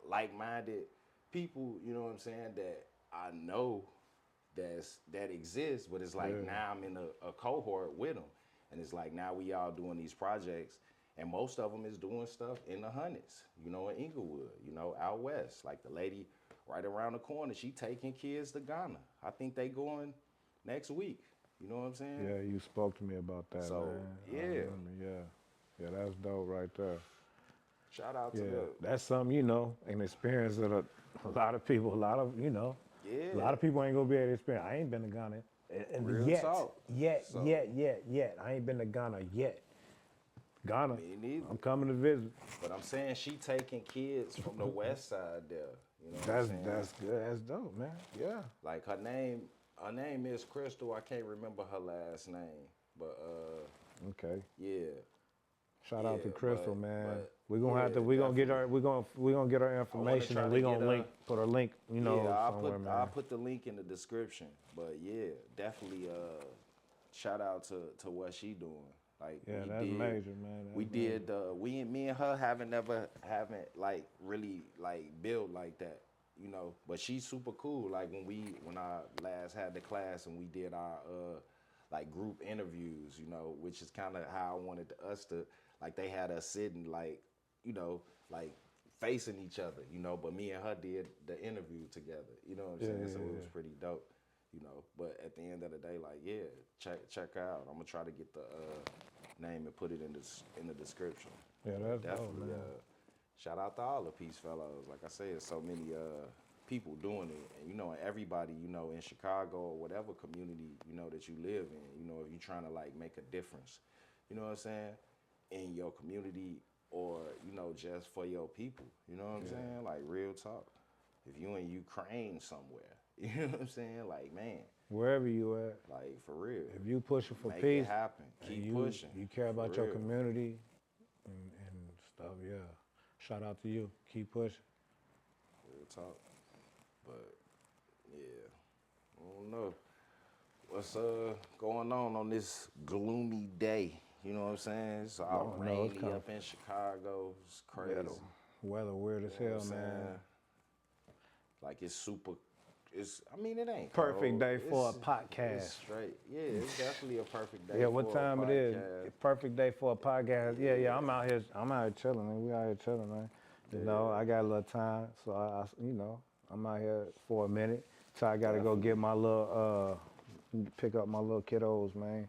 Speaker 2: like-minded people, you know what I'm saying, that I know that exists, but it's like now I'm in a cohort with them. And it's like now we all doing these projects and most of them is doing stuff in the hundreds, you know, in Inglewood, you know, out west. Like the lady right around the corner, she taking kids to Ghana. I think they going next week. You know what I'm saying?
Speaker 1: Yeah, you spoke to me about that,
Speaker 2: so,
Speaker 1: man. Yeah, that's dope right there.
Speaker 2: Shout out to the...
Speaker 1: That's something, you know, an experience that a lot of people, a lot of people ain't gonna be able to experience. I ain't been to Ghana yet. I ain't been to Ghana yet. Ghana,
Speaker 2: me neither.
Speaker 1: I'm coming to visit.
Speaker 2: But I'm saying she taking kids from the west side there. You know
Speaker 1: that's good. That's dope, man. Yeah.
Speaker 2: Like her name is Crystal. I can't remember her last name, but
Speaker 1: okay.
Speaker 2: Yeah.
Speaker 1: Shout out to Crystal, man. We're gonna get our information and we're gonna put a link, you know, somewhere, man.
Speaker 2: I'll put the link in the description. But yeah, definitely shout out to what she doing. Like
Speaker 1: that's major, man.
Speaker 2: Me and her haven't like really like built like that, you know. But she's super cool. Like when I last had the class and we did our like group interviews, you know, which is kind of how I wanted us to, like they had us sitting like, you know, like facing each other, you know, but me and her did the interview together, you know what I'm saying? So it was pretty dope, you know. But at the end of the day, like, check out. I'm gonna try to get the name and put it in the description.
Speaker 1: Yeah, that's
Speaker 2: definitely.
Speaker 1: Dope, man.
Speaker 2: Shout out to all the Peace Fellows. Like I said, so many people doing it, and you know, everybody, you know, in Chicago or whatever community, you know, that you live in, you know, if you're trying to like make a difference, you know what I'm saying, in your community or, you know, just for your people, you know what I'm saying, like real talk. If you in Ukraine somewhere, you know what I'm saying, like, man,
Speaker 1: Wherever you at,
Speaker 2: like for real,
Speaker 1: if you pushing for
Speaker 2: make
Speaker 1: peace,
Speaker 2: it happen, keep
Speaker 1: you,
Speaker 2: pushing.
Speaker 1: you care
Speaker 2: for
Speaker 1: about your
Speaker 2: real.
Speaker 1: community and stuff, yeah. Shout out to you. Keep pushing.
Speaker 2: Real talk. But yeah, I don't know. What's going on this gloomy day? You know what I'm saying? It's all
Speaker 1: Oh, no, it's
Speaker 2: rainy
Speaker 1: kinda-
Speaker 2: up in Chicago. It's crazy.
Speaker 1: Yeah, the weather weird as
Speaker 2: You know
Speaker 1: hell,
Speaker 2: what I'm
Speaker 1: man.
Speaker 2: saying? Like it's super. I mean, it ain't
Speaker 1: Perfect
Speaker 2: cold.
Speaker 1: day for a
Speaker 2: It's
Speaker 1: podcast.
Speaker 2: straight. Yeah, it's definitely a perfect day.
Speaker 1: Yeah, what
Speaker 2: for a
Speaker 1: time it is?
Speaker 2: podcast.
Speaker 1: Perfect day for a podcast. Yeah, I'm out here chilling, man. We out here chilling, man. You know, I got a little time, so you know, I'm out here for a minute. So I gotta go get my little, pick up my little kiddos, man.